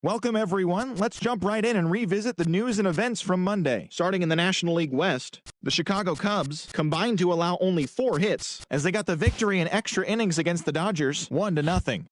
Welcome, everyone. Let's jump right in and revisit the news and events from Monday. Starting in the National League West, the Chicago Cubs combined to allow only 4 hits as they got the victory in extra innings against the Dodgers, 1-0.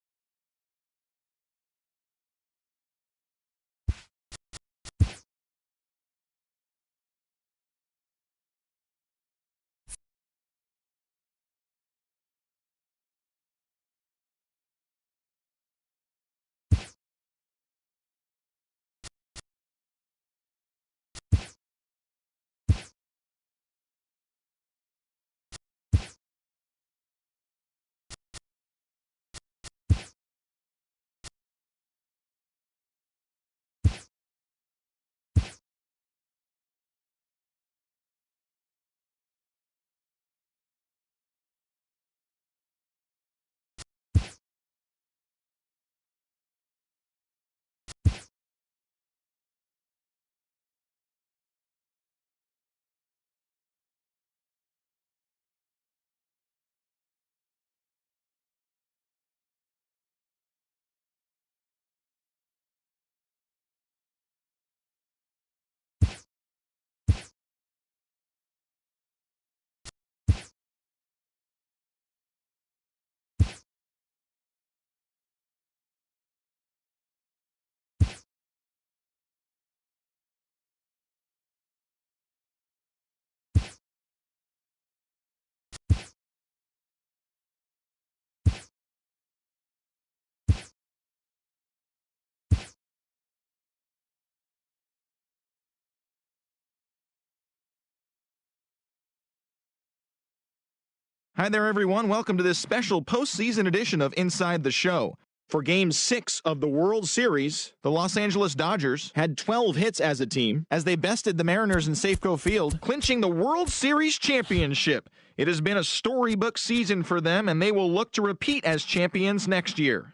Hi there, everyone. Welcome to this special postseason edition of Inside the Show. For Game 6 of the World Series, the Los Angeles Dodgers had 12 hits as a team as they bested the Mariners in Safeco Field, clinching the World Series championship. It has been a storybook season for them, and they will look to repeat as champions next year.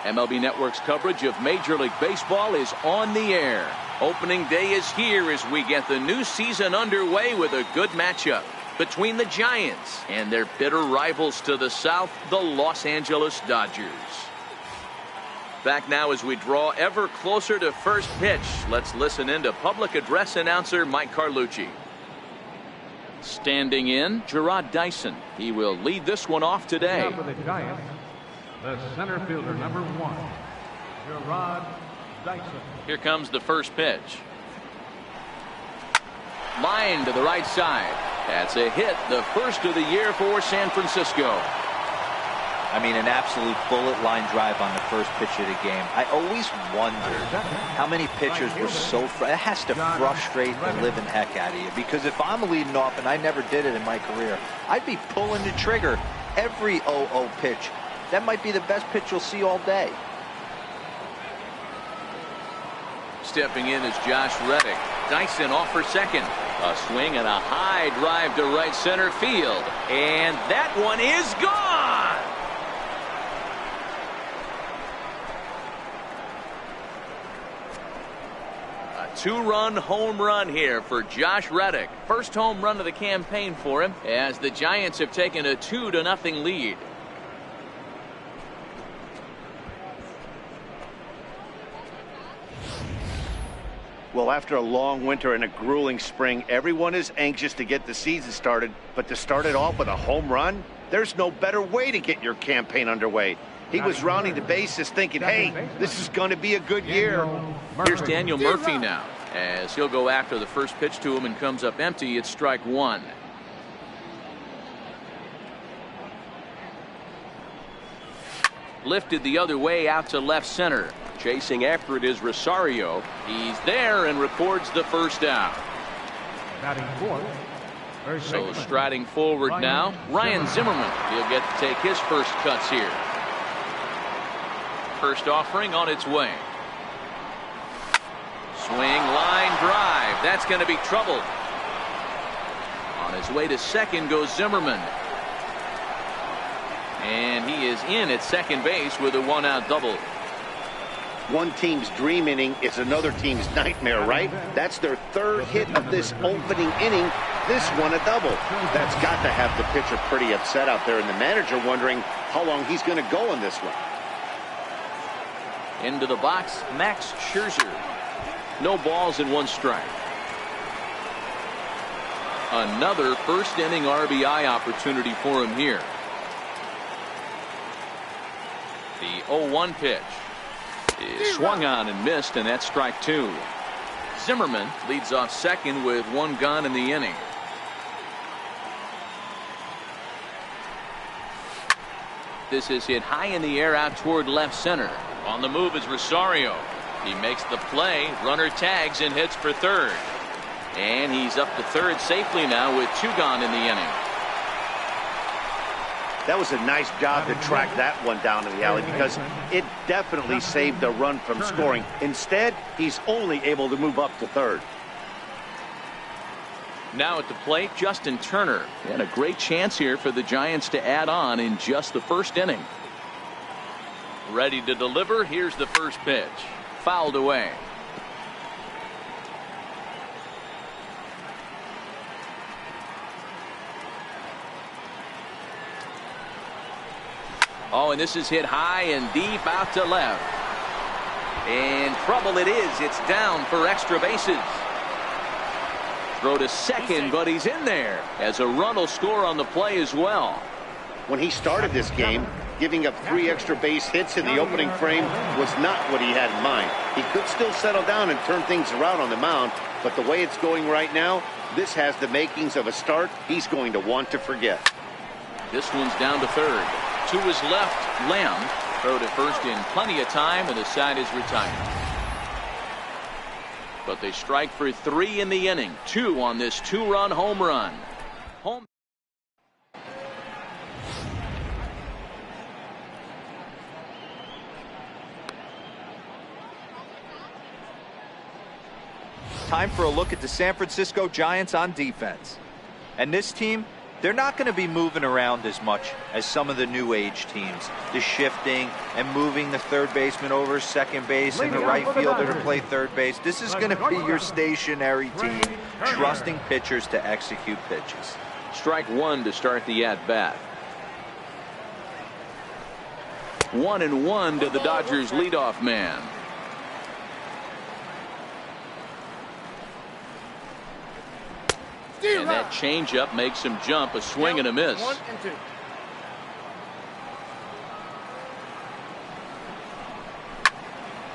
MLB Network's coverage of Major League Baseball is on the air. Opening day is here as we get the new season underway with a good matchup between the Giants and their bitter rivals to the south, the Los Angeles Dodgers. Back now as we draw ever closer to first pitch. Let's listen in to public address announcer Mike Carlucci. Standing in, Jarrod Dyson. He will lead this one off today. For the Giants, the center fielder, number 1, Jarrod Dyson. Here comes the first pitch. Line to the right side. That's a hit, the first of the year for San Francisco. I mean, an absolute bullet line drive on the first pitch of the game. I always wondered how many pitchers were so it has to frustrate the living heck out of you, because if I'm leading off, and I never did it in my career, I'd be pulling the trigger every 0-0 pitch. That might be the best pitch you'll see all day. Stepping in is Josh Reddick. Dyson off for second. A swing and a high drive to right center field. And that one is gone. A 2-run home run here for Josh Reddick. First home run of the campaign for him as the Giants have taken a 2-0 lead. Well, after a long winter and a grueling spring, everyone is anxious to get the season started. But to start it off with a home run, there's no better way to get your campaign underway. He was rounding the bases thinking, hey, this is going to be a good year. Here's Daniel Murphy now, as he'll go after the first pitch to him and comes up empty. It's strike 1. Lifted the other way out to left center. Chasing after it is Rosario. He's there and records the first out. So striding forward now, Ryan Zimmerman. He'll get to take his first cuts here. First offering on its way. Swing, line drive. That's going to be trouble. On his way to second goes Zimmerman. And he is in at second base with a 1-out double. One team's dream inning is another team's nightmare, right? That's their third hit of this opening inning. This one a double. That's got to have the pitcher pretty upset out there, and the manager wondering how long he's going to go in this one. Into the box, Max Scherzer. No balls and 1 strike. Another first inning RBI opportunity for him here. The 0-1 pitch is swung on and missed, and that's strike 2. Zimmerman leads off second with 1 gone in the inning. This is hit high in the air out toward left center. On the move is Rosario. He makes the play, runner tags and hits for third. And he's up to third safely now with 2 gone in the inning. That was a nice job to track that one down in the alley, because it definitely saved the run from scoring. Instead, he's only able to move up to third. Now at the plate, Justin Turner. And a great chance here for the Giants to add on in just the first inning. Ready to deliver. Here's the first pitch. Fouled away. Oh, and this is hit high and deep out to left. And trouble it is. It's down for extra bases. Throw to second, but he's in there as a run will score on the play as well. When he started this game, giving up 3 extra base hits in the opening frame was not what he had in mind. He could still settle down and turn things around on the mound, but the way it's going right now, this has the makings of a start he's going to want to forget. This one's down to third. To his left, Lamb. Throw to first in plenty of time, and the side is retired. But they strike for 3 in the inning. 2 on this 2-run home run. Home. Time for a look at the San Francisco Giants on defense. And this team, they're not going to be moving around as much as some of the new age teams. The shifting and moving the third baseman over second base and the right fielder to play third base. This is going to be your stationary team, trusting pitchers to execute pitches. Strike one to start the at-bat. 1-1 to the Dodgers leadoff man. And that changeup makes him jump. A swing and a miss. 1 and 2.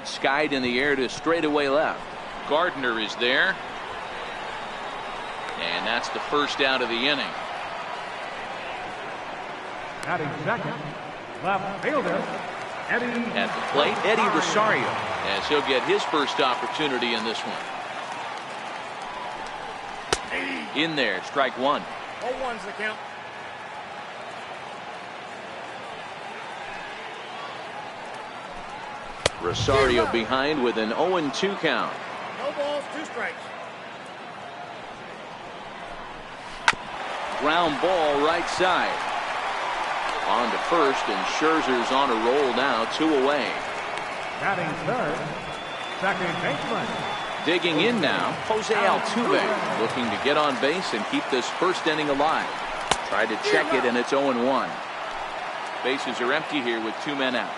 Skied in the air to straightaway left. Gardner is there. And that's the first out of the inning. Batting second, left fielder, Eddie. At the plate, Eddie Rosario, as he'll get his first opportunity in this one. In there, strike one. 0-1's the count. Rosario behind with an 0-2 count. No balls, 2 strikes. Ground ball right side. On to first, and Scherzer's on a roll now, 2 away. Batting third, second baseman. Digging in now, Jose Altuve, looking to get on base and keep this first inning alive. Tried to check it, and it's 0-1. Bases are empty here with 2 men out.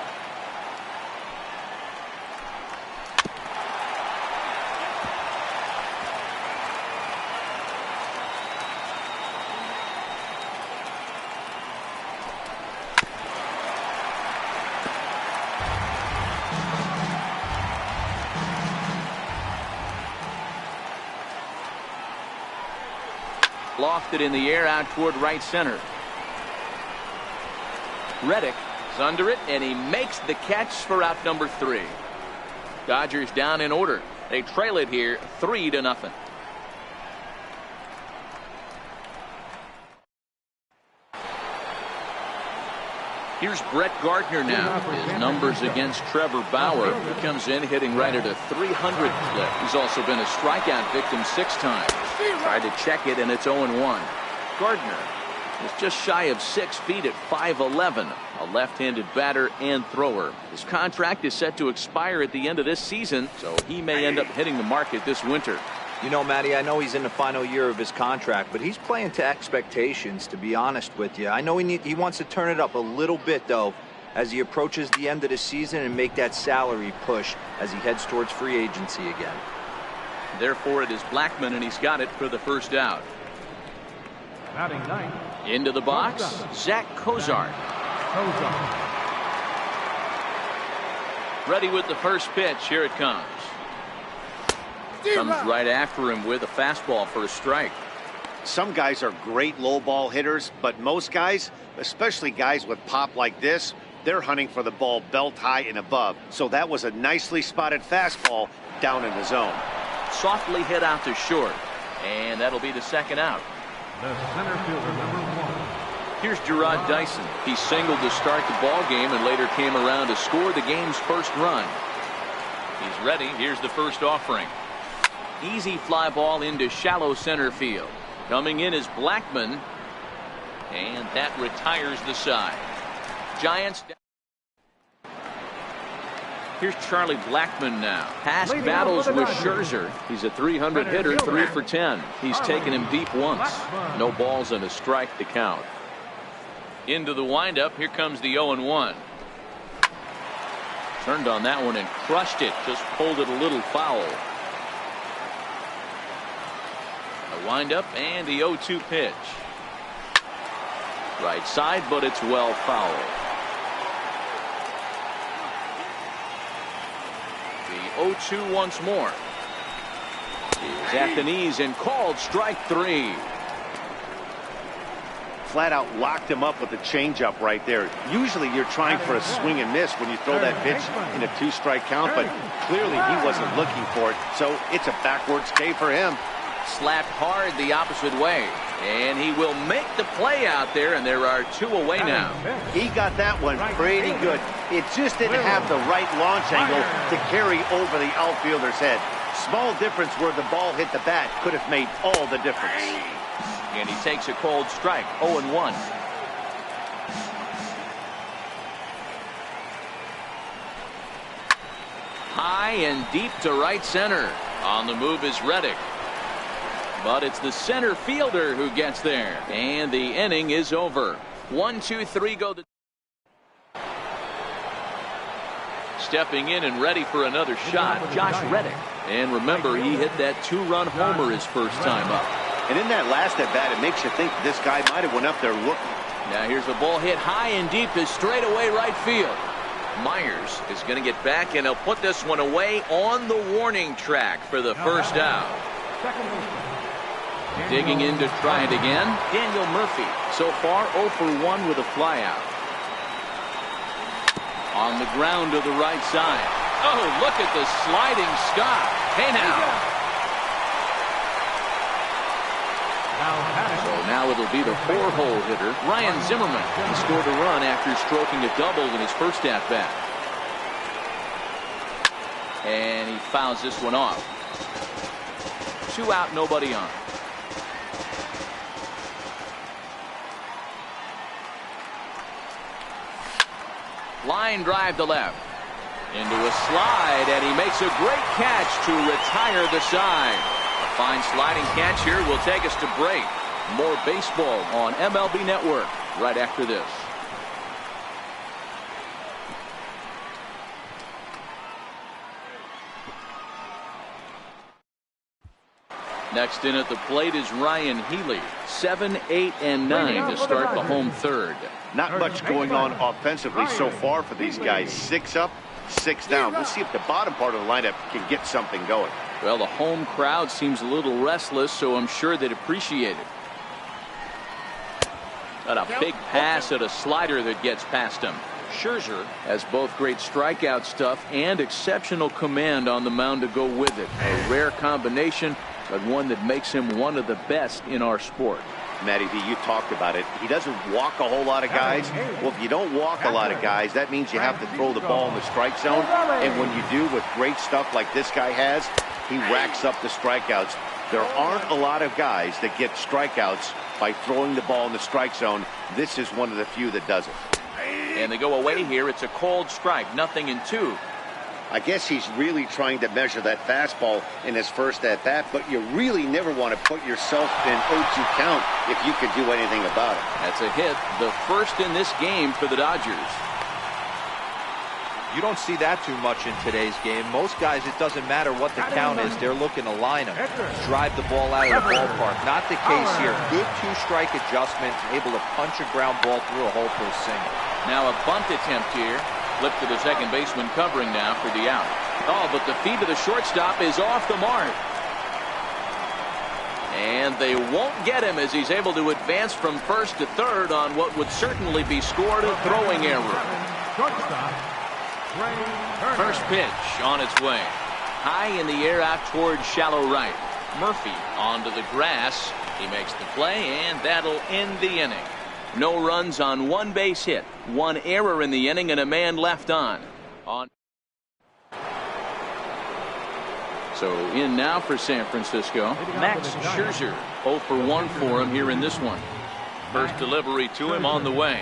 Lofted in the air out toward right center. Reddick is under it, and he makes the catch for out number 3. Dodgers down in order. They trail it here 3-0. Here's Brett Gardner now. His numbers against Trevor Bauer. He comes in hitting right at a 300 clip. He's also been a strikeout victim 6 times. Tried to check it, and it's 0-1. Gardner is just shy of 6 feet at 5'11", a left-handed batter and thrower. His contract is set to expire at the end of this season, so he may end up hitting the market this winter. You know, Matty, I know he's in the final year of his contract, but he's playing to expectations, to be honest with you. I know he wants to turn it up a little bit, though, as he approaches the end of the season and make that salary push as he heads towards free agency again. Therefore, it is Blackmon, and he's got it for the first out. Batting ninth. Into the box, Zach Cozart. Ready with the first pitch. Here it comes. Comes right after him with a fastball for a strike. Some guys are great low ball hitters, but most guys, especially guys with pop like this, they're hunting for the ball belt high and above. So that was a nicely spotted fastball down in the zone. Softly hit out to short, and that'll be the second out. The center fielder, number 1. Here's Gerard Dyson. He singled to start the ball game and later came around to score the game's first run. He's ready. Here's the first offering. Easy fly ball into shallow center field. Coming in is Blackmon, and that retires the side. Giants. Here's Charlie Blackmon now. Past battles with Scherzer. He's a 300 hitter, 3 for 10. He's taken him deep once. No balls and a strike to count. Into the windup. Here comes the 0-1. Turned on that one and crushed it. Just pulled it a little foul. A windup and the 0-2 pitch. Right side, but it's well fouled. The 0-2 once more. Is at the knees and called strike 3. Flat out locked him up with the changeup right there. Usually you're trying for a swing and miss when you throw that pitch in a 2-strike count, but clearly he wasn't looking for it, so it's a backwards K for him. Slapped hard the opposite way, and he will make the play out there, and there are 2 away now. He got that one pretty good. It just didn't have the right launch angle to carry over the outfielder's head. Small difference where the ball hit the bat could have made all the difference. And he takes a cold strike, 0-1. High and deep to right center. On the move is Reddick. But it's the center fielder who gets there. And the inning is over. 1, 2, 3 go. Stepping in and ready for another shot, Josh Reddick. And remember, he hit that 2-run homer his first time up. And in that last at bat, it makes you think this guy might have went up there looking. Now here's the ball hit high and deep to straightaway right field. Myers is going to get back, and he'll put this one away on the warning track for the first out. Digging in to try it again, Daniel Murphy. So far 0 for 1 with a flyout. On the ground to the right side. Oh, look at the sliding stop. Hey now. So now it'll be the 4-hole hitter, Ryan Zimmerman. He scored a run after stroking a double in his first at-bat. And he fouls this one off. 2 out, nobody on. Line drive to left. Into a slide, and he makes a great catch to retire the side. A fine sliding catch here will take us to break. More baseball on MLB Network right after this. Next in at the plate is Ryan Healy. 7, 8, and 9 to start the home third. Not much going on offensively so far for these guys. 6 up, 6 down. We'll see if the bottom part of the lineup can get something going. Well, the home crowd seems a little restless, so I'm sure they'd appreciate it. Got a big pass at a slider that gets past him. Scherzer has both great strikeout stuff and exceptional command on the mound to go with it. A rare combination, but one that makes him one of the best in our sport. Matty V, you talked about it. He doesn't walk a whole lot of guys. Well, if you don't walk a lot of guys, that means you have to throw the ball in the strike zone. And when you do with great stuff like this guy has, he racks up the strikeouts. There aren't a lot of guys that get strikeouts by throwing the ball in the strike zone. This is one of the few that does it. And they go away here. It's a cold strike, 0-2. I guess he's really trying to measure that fastball in his first at-bat, but you really never want to put yourself in 0-2 count if you could do anything about it. That's a hit, the first in this game for the Dodgers. You don't see that too much in today's game. Most guys, it doesn't matter what the count is. They're looking to line them, drive the ball out of the ballpark. Not the case here. Good 2-strike adjustment, able to punch a ground ball through a hole for a single. Now a bunt attempt here. Flip to the second baseman covering now for the out. Oh, but the feed to the shortstop is off the mark. And they won't get him as he's able to advance from first to third on what would certainly be scored a throwing error. First pitch on its way. High in the air out towards shallow right. Murphy onto the grass. He makes the play, and that'll end the inning. No runs on 1 base hit, 1 error in the inning, and a man left on. So in now for San Francisco, Max Scherzer. 0 for 1 for him here in this one. First delivery to him on the way.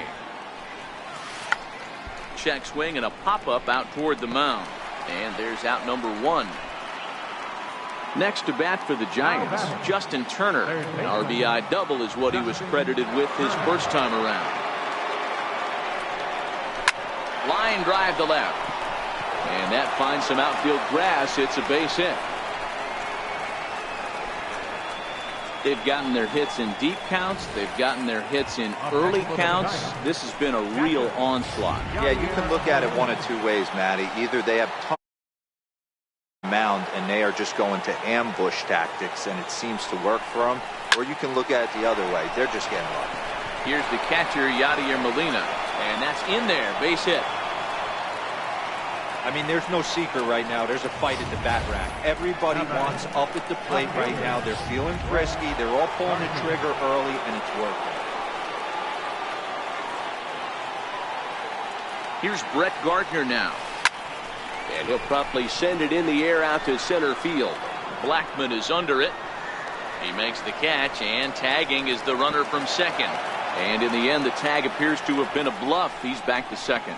Check swing and a pop-up out toward the mound. And there's out number 1. Next to bat for the Giants, Justin Turner. An RBI double is what he was credited with his first time around. Line drive to left. And that finds some outfield grass. It's a base hit. They've gotten their hits in deep counts. They've gotten their hits in early counts. This has been a real onslaught. Yeah, you can look at it one of 2 ways, Matty. Either they have mound and they are just going to ambush tactics and it seems to work for them, or you can look at it the other way. They're just getting lucky. Here's the catcher, Yadier Molina, and that's in there, base hit. I mean, there's no secret right now. There's a fight at the bat rack. Everybody wants up at the plate right now. They're feeling frisky. They're all pulling the trigger early, and it's working. Here's Brett Gardner now. And he'll promptly send it in the air out to center field. Blackmon is under it. He makes the catch, and tagging is the runner from second. And in the end, the tag appears to have been a bluff. He's back to second.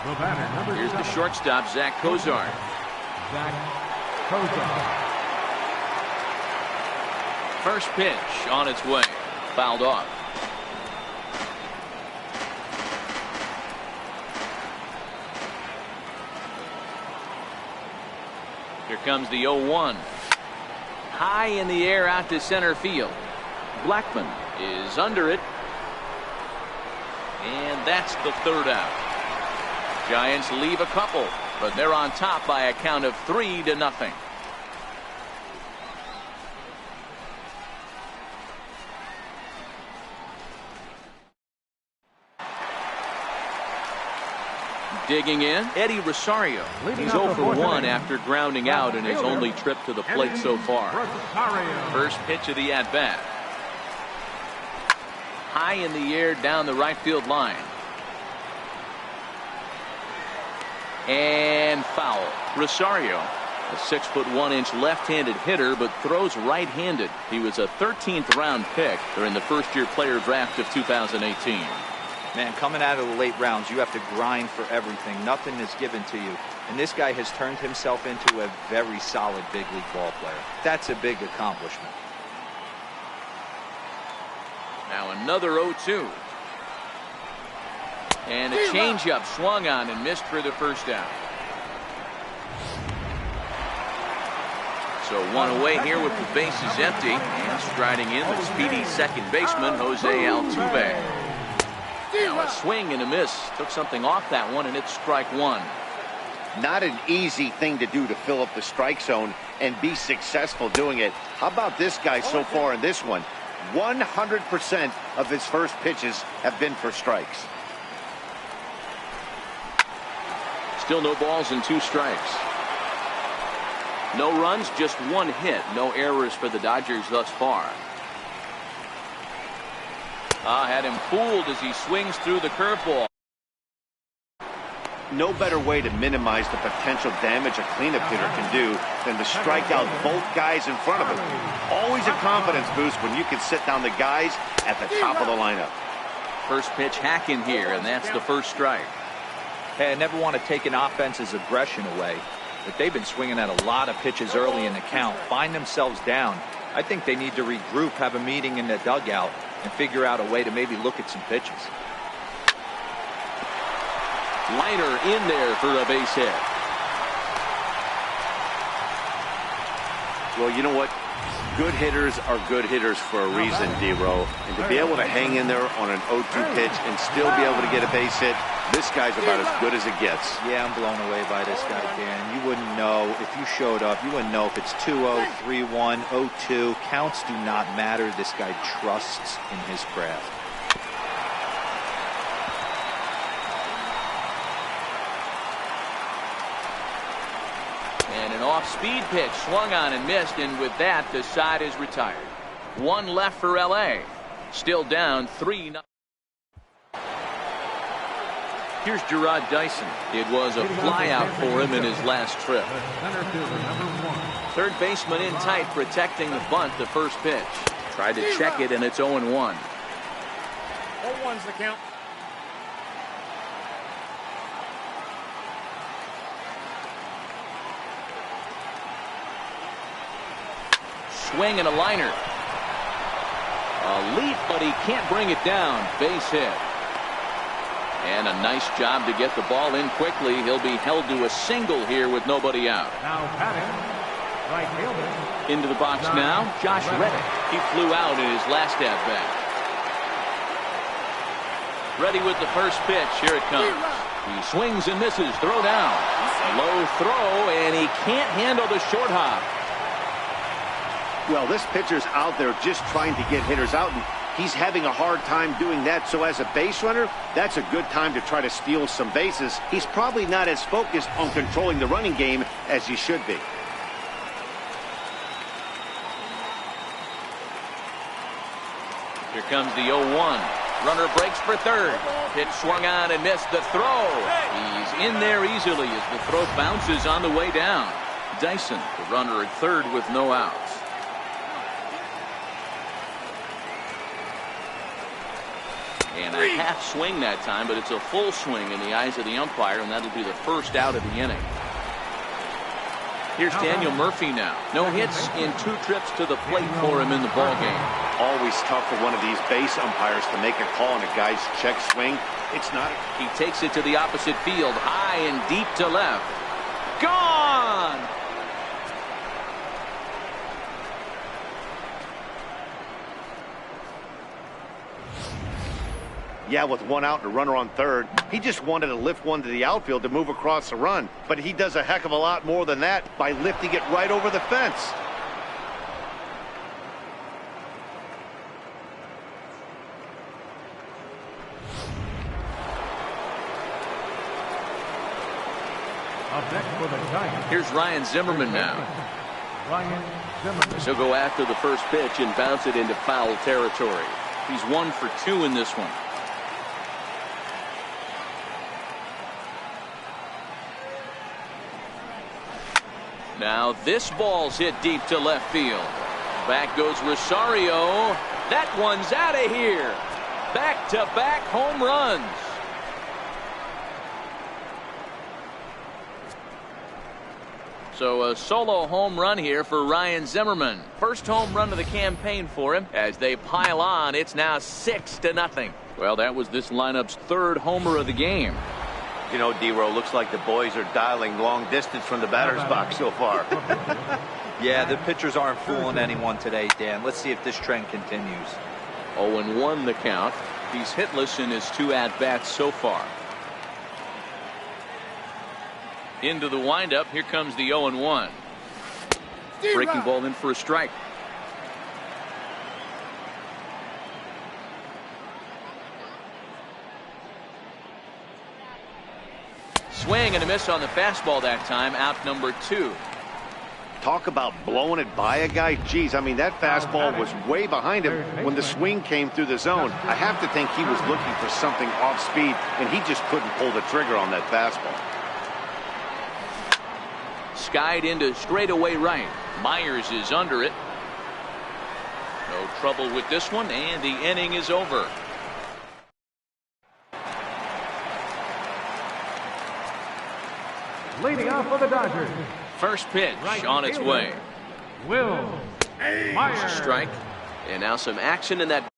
The batter, number Here's the 7. shortstop, Zach Cozart. Zach Cozart. First pitch on its way. Fouled off. Here comes the 0-1. High in the air out to center field. Blackman is under it. And that's the third out. Giants leave a couple, but they're on top by a count of 3-0. Digging in, Eddie Rosario. He's 0 for 1 after grounding out in his only trip to the plate so far. First pitch of the at-bat. High in the air down the right field line. And foul. Rosario, a 6'1" left-handed hitter, but throws right-handed. He was a 13th round pick during the first-year player draft of 2018. Man, coming out of the late rounds, you have to grind for everything. Nothing is given to you. And this guy has turned himself into a very solid big league ball player. That's a big accomplishment. Now another 0-2. And a changeup swung on and missed for the first out. So one away here with the bases empty, and striding in the speedy second baseman Jose Altuve. Now a swing and a miss. Took something off that one, and it's strike one. Not an easy thing to do to fill up the strike zone and be successful doing it. How about this guy so far in this one? 100% of his first pitches have been for strikes. Still no balls and 2 strikes. No runs, just 1 hit. No errors for the Dodgers thus far. Had him fooled as he swings through the curveball. No better way to minimize the potential damage a cleanup hitter can do than to strike out both guys in front of him. Always a confidence boost when you can sit down the guys at the top of the lineup. First pitch hack in here, and that's the first strike. Hey, I never want to take an offense's aggression away, but they've been swinging at a lot of pitches early in the count, find themselves down. I think they need to regroup, have a meeting in the dugout, and figure out a way to maybe look at some pitches. Liner in there for a base hit. Well, you know what? Good hitters are good hitters for a reason, D-Row. And to be able to hang in there on an 0-2 pitch and still be able to get a base hit, this guy's about as good as it gets. Yeah, I'm blown away by this guy, Dan. You wouldn't know if you showed up. You wouldn't know if it's 2-0, 3-1, 0-2. Counts do not matter. This guy trusts in his craft. And an off-speed pitch swung on and missed, and with that, the side is retired. 1 left for L.A. Still down 3-0. Here's Gerard Dyson. It was a flyout for him in his last trip. Center fielder, number 1. Third baseman in tight, protecting the bunt. The first pitch. Tried to check it, and it's 0-1. 0-1's the count. Swing and a liner. A leap, but he can't bring it down. Base hit. And a nice job to get the ball in quickly. He'll be held to a single here with nobody out. Now batting, right fielder. Into the box now, Josh Reddick. He flew out in his last at-bat. Ready with the first pitch. Here it comes. He swings and misses. Throw down. Low throw, and he can't handle the short hop. Well, this pitcher's out there just trying to get hitters out, and he's having a hard time doing that. So as a base runner, that's a good time to try to steal some bases. He's probably not as focused on controlling the running game as he should be. Here comes the 0-1. Runner breaks for third. Pitch swung on and missed. The throw. He's in there easily as the throw bounces on the way down. Dyson, the runner at third with no outs. And a half swing that time, but it's a full swing in the eyes of the umpire, and that'll be the first out of the inning. Here's Daniel Murphy now. No hits in 2 trips to the plate for him in the ballgame. Always tough for one of these base umpires to make a call on a guy's check swing. It's not. He takes it to the opposite field, high and deep to left. Gone! Yeah, with 1 out and a runner on third, he just wanted to lift one to the outfield to move across the run. But he does a heck of a lot more than that by lifting it right over the fence. Up next for the Giants. Here's Ryan Zimmerman now. Ryan Zimmerman. He'll go after the first pitch and bounce it into foul territory. He's 1 for 2 in this one. Now this ball's hit deep to left field. Back goes Rosario. That one's out of here. Back-to-back home runs. So a solo home run here for Ryan Zimmerman. First home run of the campaign for him. As they pile on, it's now 6-0. Well, that was this lineup's 3rd homer of the game. You know, D-Row, looks like the boys are dialing long distance from the batter's box so far. Yeah, the pitchers aren't fooling anyone today, Dan. Let's see if this trend continues. 0-1 the count. He's hitless in his 2 at-bats so far. Into the windup. Here comes the 0-1. Breaking ball in for a strike. Swing and a miss on the fastball that time. Out number 2. Talk about blowing it by a guy. Geez, I mean, that fastball was way behind him when the swing came through the zone. I have to think he was looking for something off speed, and he just couldn't pull the trigger on that fastball. Skied into straightaway right. Myers is under it. No trouble with this one, and the inning is over. Leading off for the Dodgers. First pitch on its way. Will Myers. Strike. And now some action in that.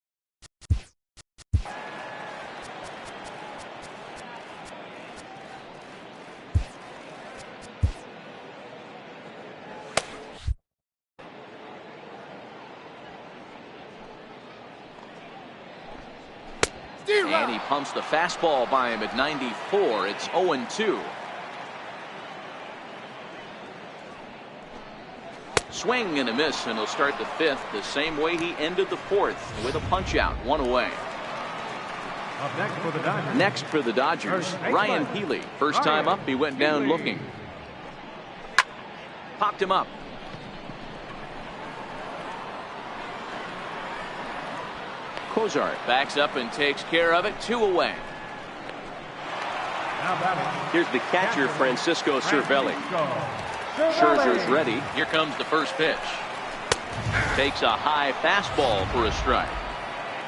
And he pumps the fastball by him at 94. It's 0-2. Swing and a miss, and he'll start the 5th the same way he ended the 4th, with a punch out, 1 away. Up next for the Dodgers. Next for the Dodgers, Ryan Healy. First time up, he went down looking. Popped him up. Cozart backs up and takes care of it. 2 away. Here's the catcher, Francisco Cervelli. Scherzer's ready. Here comes the first pitch. Takes a high fastball for a strike.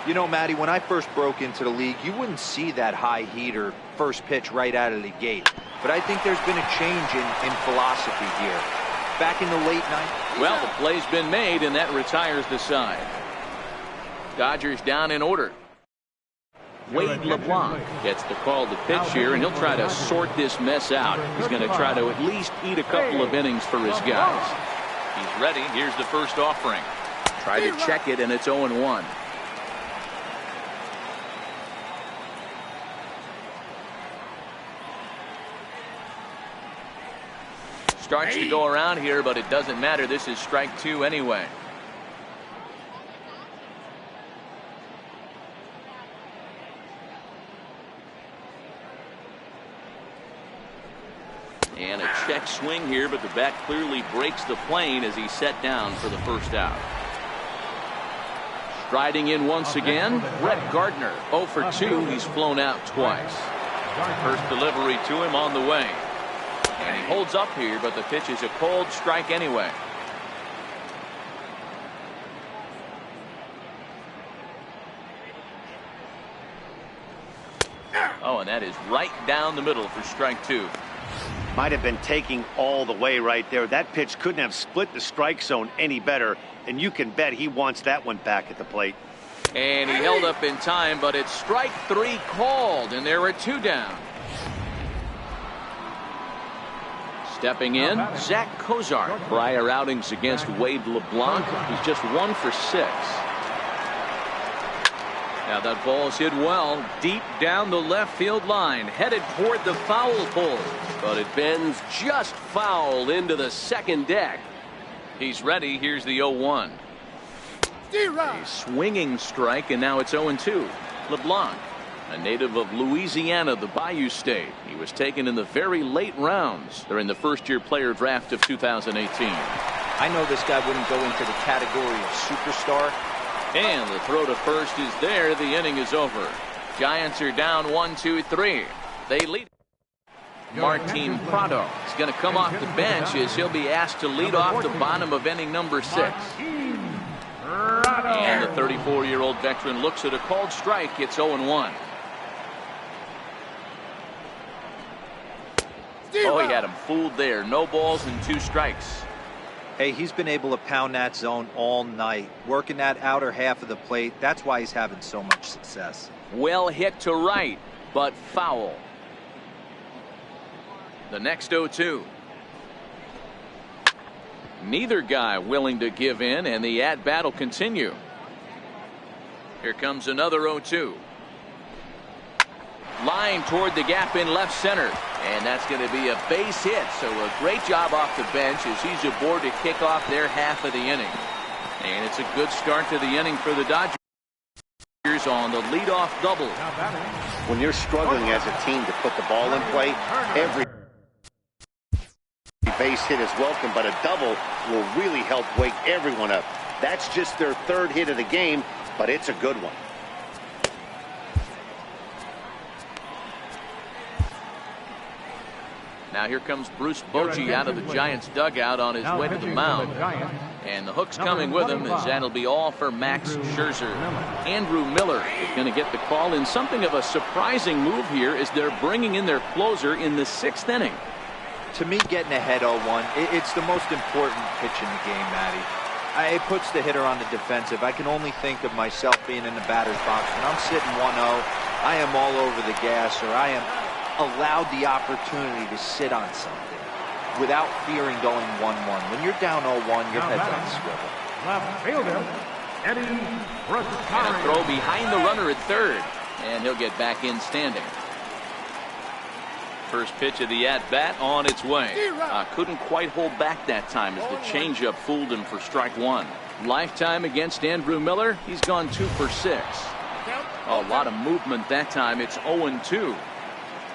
You know, Matty, when I first broke into the league, you wouldn't see that high heater first pitch right out of the gate. But I think there's been a change in philosophy here. Back in the late 90s. Well, the play's been made, and that retires the side. Dodgers down in order. Wade LeBlanc gets the call to pitch here, and he'll try to sort this mess out. He's going to try to at least eat a couple of innings for his guys. He's ready. Here's the first offering. Try to check it, and it's 0-1. Starts to go around here, but it doesn't matter. This is strike 2 anyway. And a check swing here, but the bat clearly breaks the plane as he's set down for the first out. Striding in once again, Brett Gardner. 0 for 2. He's flown out twice. First delivery to him on the way. And he holds up here, but the pitch is a cold strike anyway. Oh, and that is right down the middle for strike 2. Might have been taking all the way right there. That pitch couldn't have split the strike zone any better, and you can bet he wants that one back at the plate. And he held up in time, but it's strike 3 called, and there are 2 down. Stepping in, Zach Cozart. Prior outings against Wade LeBlanc, he's just 1 for 6. Now that ball's hit well, deep down the left field line, headed toward the foul pole. But it bends just foul into the second deck. He's ready. Here's the 0-1. A swinging strike, and now it's 0-2. LeBlanc, a native of Louisiana, the Bayou State. He was taken in the very late rounds during the first-year player draft of 2018. I know this guy wouldn't go into the category of superstar. And the throw to first is there. The inning is over. Giants are down 1-2-3. They lead. Martin Prado is going to come off the bench as he'll be asked to lead off the bottom of inning number 6. And the 34-year-old veteran looks at a called strike. It's 0-1. Oh, he had him fooled there. No balls and 2 strikes. Hey, he's been able to pound that zone all night, working that outer half of the plate. That's why he's having so much success. Well hit to right, but foul. The next 0-2. Neither guy willing to give in, and the at-bat will continue. Here comes another 0-2. Line toward the gap in left center. And that's going to be a base hit. So a great job off the bench as he's aboard to kick off their half of the inning. And it's a good start to the inning for the Dodgers on the leadoff double. When you're struggling as a team to put the ball in play, every base hit is welcome, but a double will really help wake everyone up. That's just their 3rd hit of the game, but it's a good one. Now here comes Bruce Bochy out of the Giants dugout on his way to the mound. And the hook's coming with him as that'll be all for Max Scherzer. Andrew Miller is going to get the call in something of a surprising move here as they're bringing in their closer in the 6th inning. To me, getting ahead 0-1, it's the most important pitch in the game, Matty. It puts the hitter on the defensive. I can only think of myself being in the batter's box. When I'm sitting 1-0, I am all over the gas, or I am allowed the opportunity to sit on something without fearing going 1-1. When you're down 0-1, your head's on swivel. Left fielder, Eddie Roscari. And a throw behind the runner at 3rd, and he'll get back in standing. First pitch of the at-bat on its way. Couldn't quite hold back that time as the changeup fooled him for strike 1. Lifetime against Andrew Miller, he's gone 2 for 6. A lot of movement that time. It's 0-2.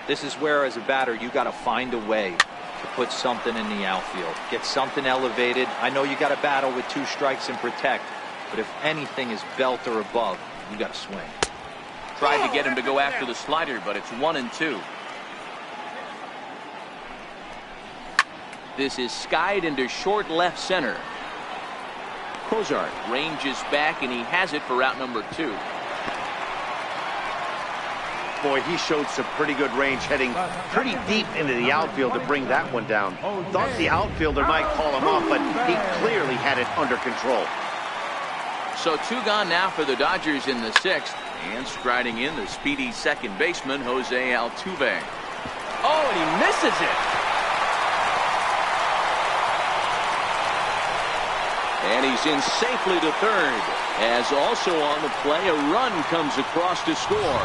This is where, as a batter, you got to find a way to put something in the outfield. Get something elevated. I know you got to battle with 2 strikes and protect, but if anything is belt or above, you got to swing. Tried to get him to go after the slider, but it's 1-2. This is skied into short left center. Cozart ranges back, and he has it for out number 2. Boy, he showed some pretty good range heading pretty deep into the outfield to bring that one down. Thought the outfielder might call him off, but he clearly had it under control. So 2 gone now for the Dodgers in the 6th. And striding in, the speedy second baseman, Jose Altuve. Oh, and he misses it. And he's in safely to 3rd. As also on the play, a run comes across to score.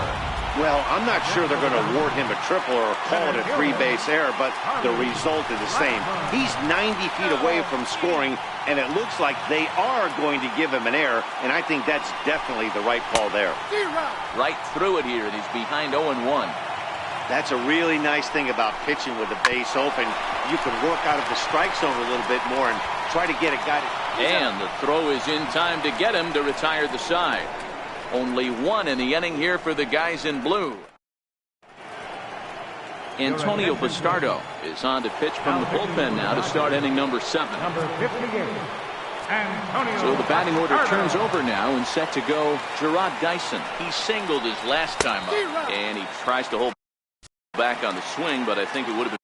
Well, I'm not sure they're going to award him a triple or call it a 3-base error, but the result is the same. He's 90 feet away from scoring, and it looks like they are going to give him an error, and I think that's definitely the right call there. Right through it here, and he's behind 0-1. That's a really nice thing about pitching with the base open. You can work out of the strike zone a little bit more and try to get a guy to... And the throw is in time to get him to retire the side. Only 1 in the inning here for the guys in blue. Antonio Bastardo is on to pitch from the bullpen now to start inning number 7. Number 58. So the batting order turns over now and set to go Gerard Dyson. He singled his last time up, and he tries to hold back on the swing, but I think it would have been.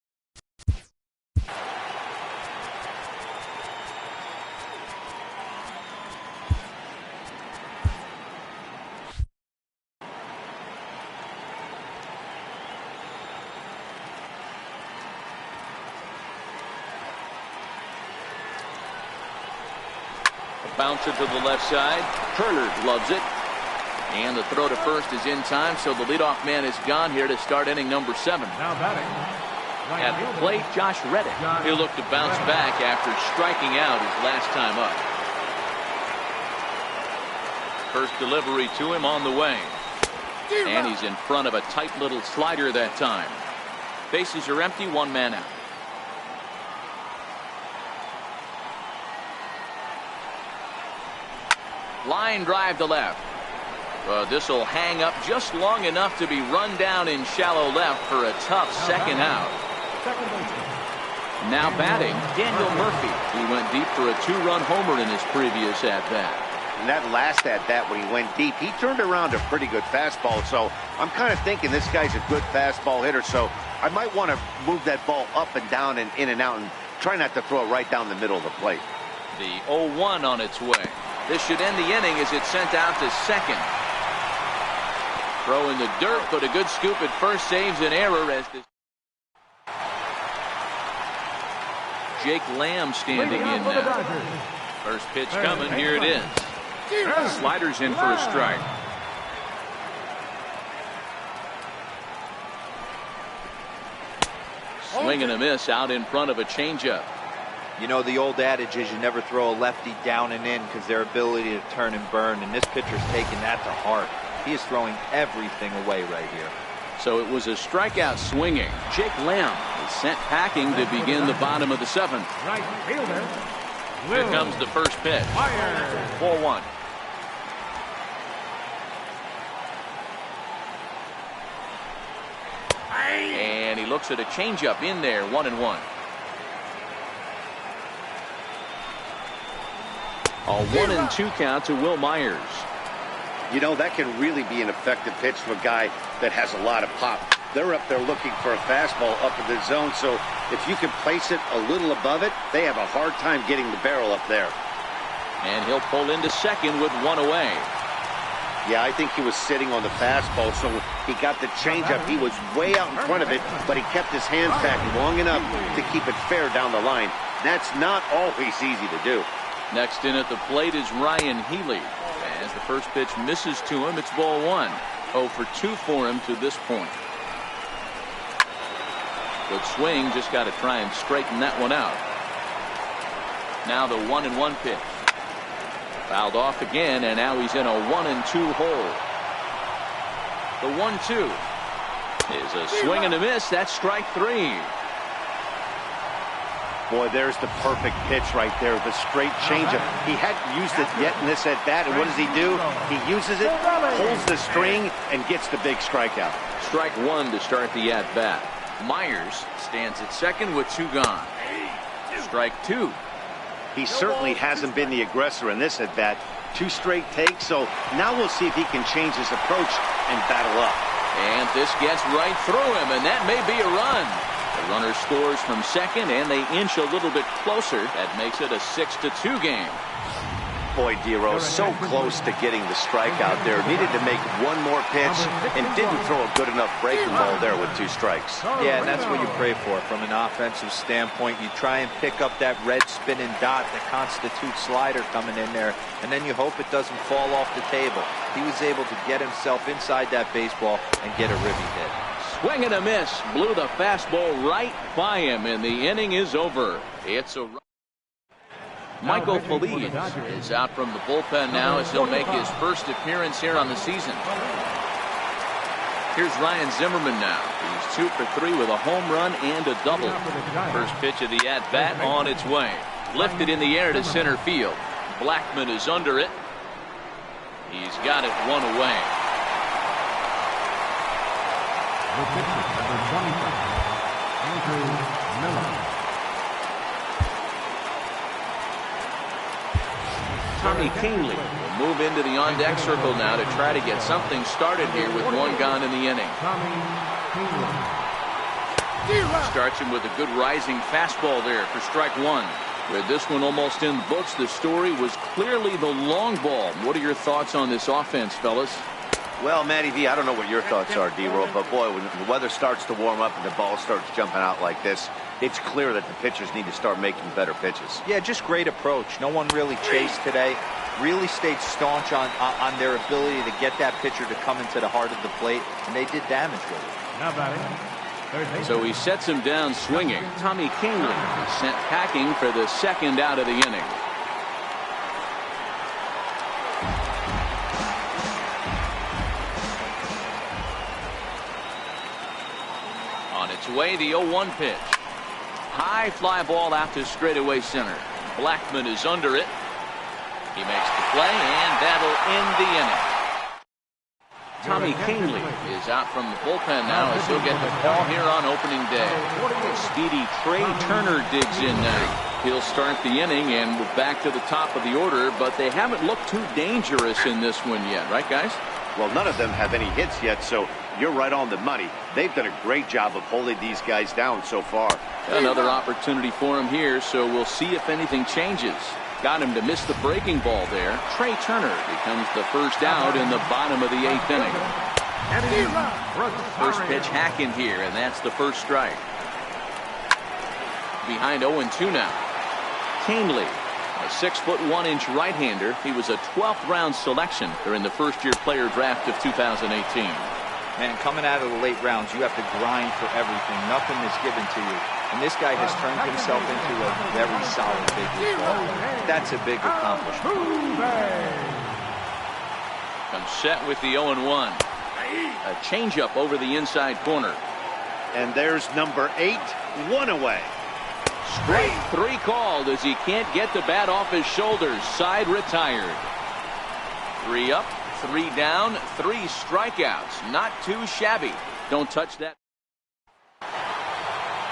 Bouncer to the left side. Turner loves it. And the throw to first is in time, so the leadoff man is gone here to start inning number 7. Now batting. At the plate, Josh Reddick. He'll look to bounce back after striking out his last time up. First delivery to him on the way. And he's in front of a tight little slider that time. Bases are empty, 1 man out. Line drive to left. This will hang up just long enough to be run down in shallow left for a tough second out. Now batting, Daniel Murphy. He went deep for a 2-run homer in his previous at-bat. And that last at-bat when he went deep, he turned around a pretty good fastball. So I'm kind of thinking this guy's a good fastball hitter. So I might want to move that ball up and down and in and out and try not to throw it right down the middle of the plate. The 0-1 on its way. This should end the inning as it's sent out to second. Throw in the dirt, but a good scoop at first saves an error as this. Jake Lamb standing in now. First pitch coming, here it is. Sliders in for a strike. Swing and a miss out in front of a changeup. You know, the old adage is you never throw a lefty down and in because their ability to turn and burn, and this pitcher's taking that to heart. He is throwing everything away right here. So it was a strikeout swinging. Jake Lamb is sent packing to begin the bottom of the 7th. Right fielder. Here comes the first pitch. 4-1. And he looks at a changeup in there, 1-1. A 1-2 count to Will Myers. You know, that can really be an effective pitch to a guy that has a lot of pop. They're up there looking for a fastball up in the zone, so if you can place it a little above it, they have a hard time getting the barrel up there. And he'll pull into second with 1 away. Yeah, I think he was sitting on the fastball, so he got the changeup. He was way out in front of it, but he kept his hands back long enough to keep it fair down the line. That's not always easy to do. Next in at the plate is Ryan Healy. As the first pitch misses to him, it's ball 1. 0 for 2 for him to this point. Good swing, just got to try and straighten that one out. Now the 1-1 pitch. Fouled off again, and now he's in a 1-2 hole. The 1-2 is a swing and a miss. That's strike 3. Boy, there's the perfect pitch right there, the straight changeup. He hadn't used it yet in this at-bat, and what does he do? He uses it, pulls the string, and gets the big strikeout. Strike 1 to start the at-bat. Myers stands at second with 2 gone. Strike 2. He certainly hasn't been the aggressor in this at-bat. 2 straight takes, so now we'll see if he can change his approach and battle up. And this gets right through him, and that may be a run. The runner scores from second, and they inch a little bit closer. That makes it a 6-2 game. Boy, Dero, so close to getting the strikeout there. Needed to make one more pitch and didn't throw a good enough breaking ball there with 2 strikes. Yeah, and that's what you pray for from an offensive standpoint. You try and pick up that red spinning dot that constitutes slider coming in there, and then you hope it doesn't fall off the table. He was able to get himself inside that baseball and get a ribby hit. Swing and a miss. Blew the fastball right by him, and the inning is over. It's a Michael Feliz is out from the bullpen now as he'll make his first appearance here on the season. Here's Ryan Zimmerman now. He's 2 for 3 with a home run and a double. First pitch of the at-bat on its way. Lifted in the air to center field. Blackman is under it. He's got it 1 away. The pitcher, number 25, Andrew Miller. Tommy Kahnle will move into the on-deck circle now to try to get something started here with 1 gone in the inning. Tommy Kahnle. Starts him with a good rising fastball there for strike one. With this one almost in the books, the story was clearly the long ball. What are your thoughts on this offense, fellas? Well, Matty V, I don't know what your thoughts are, D-Roll, but boy, when the weather starts to warm up and the ball starts jumping out like this, it's clear that the pitchers need to start making better pitches. Yeah, just great approach. No one really chased today. Really stayed staunch on their ability to get that pitcher to come into the heart of the plate, and they did damage with it. Now batting, third base. So he sets him down swinging. Tommy Kingley is sent packing for the second out of the inning. On its way, the 0-1 pitch. High fly ball out to straightaway center. Blackmon is under it. He makes the play, and that'll end the inning. Tommy Kingley is out from the bullpen now as he'll get the call here on opening day. Speedy Trey Turner digs in now. He'll start the inning, and we're back to the top of the order, but they haven't looked too dangerous in this one yet, right, guys? Well, none of them have any hits yet, so you're right on the money. They've done a great job of holding these guys down so far. Another opportunity for him here, so we'll see if anything changes. Got him to miss the breaking ball there. Trey Turner becomes the first out in the bottom of the 8th inning. First pitch hack in here, and that's the first strike. Behind 0-2 now. Kingley, a 6'1" right-hander. He was a 12th round selection during the first-year player draft of 2018. Man, coming out of the late rounds, you have to grind for everything. Nothing is given to you. And this guy has turned himself into a very solid big league player. That's a big accomplishment. Comes set with the 0-1. A changeup over the inside corner. And there's number 8, 1 away. Strike 3 called as he can't get the bat off his shoulders. Side retired. 3 up, 3 down, 3 strikeouts. Not too shabby. Don't touch that.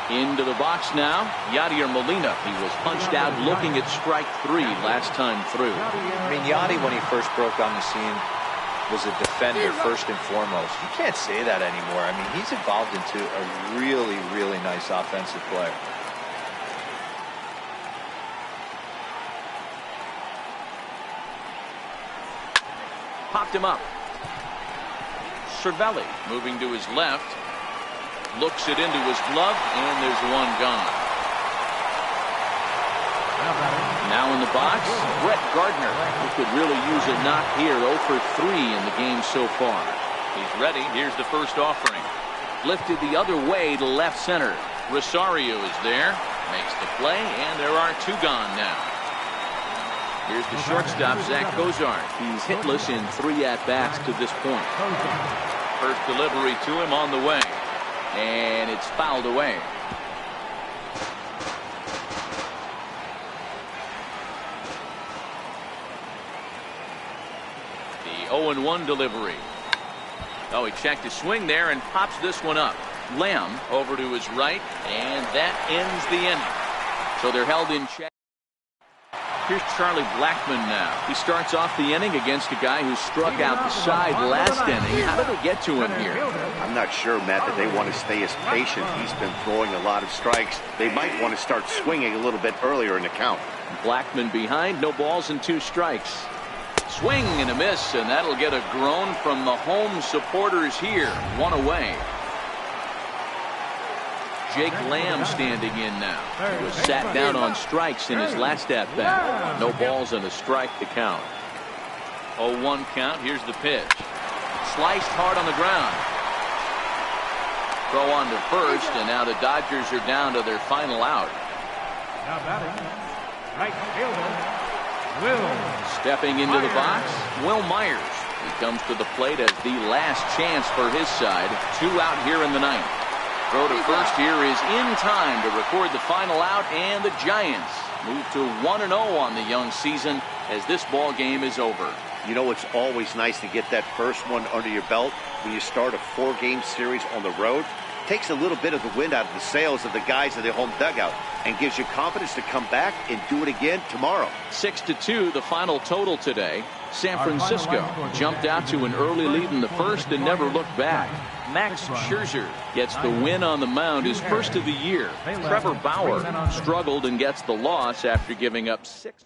Into the box now, Yadier Molina. He was punched out looking at strike 3 last time through. I mean, Yadi, when he first broke on the scene, was a defender first and foremost. You can't say that anymore. I mean, he's evolved into a really, really nice offensive player. Popped him up. Cervelli moving to his left. Looks it into his glove, and there's one gone. Now in the box, Brett Gardner, who could really use a knock here. 0 for 3 in the game so far. He's ready. Here's the first offering. Lifted the other way to left center. Rosario is there. Makes the play, and there are 2 gone now. Here's the shortstop, Zach Cozart. He's hitless in 3 at-bats to this point. First delivery to him on the way. And it's fouled away. The 0-1 delivery. Oh, he checked his swing there and pops this one up. Lamb over to his right, and that ends the inning. So they're held in check. Here's Charlie Blackmon now. He starts off the inning against a guy who struck out the side last inning. How did they get to him here? I'm not sure, Matt, that they want to stay as patient. He's been throwing a lot of strikes. They might want to start swinging a little bit earlier in the count. Blackmon behind, no balls and 2 strikes. Swing and a miss, and that'll get a groan from the home supporters here. 1 away. Jake Lamb standing in now. He was sat down on strikes in his last at-bat. No balls and a strike to count. 0-1 count. Here's the pitch. Sliced hard on the ground. Throw on to first, and now the Dodgers are down to their final out. Now batting, right fielder, Will. Stepping into the box, Will Myers. He comes to the plate as the last chance for his side. 2 out here in the 9th. Throw to first here is in time to record the final out, and the Giants move to 1-0 on the young season as this ball game is over. You know, it's always nice to get that first one under your belt when you start a 4-game series on the road. takes a little bit of the wind out of the sails of the guys in the home dugout and gives you confidence to come back and do it again tomorrow. 6-2, the final total today. San Francisco jumped out to an early lead in the first and never looked back. Max Scherzer gets the win on the mound, his first of the year. Trevor Bauer struggled and gets the loss after giving up 6.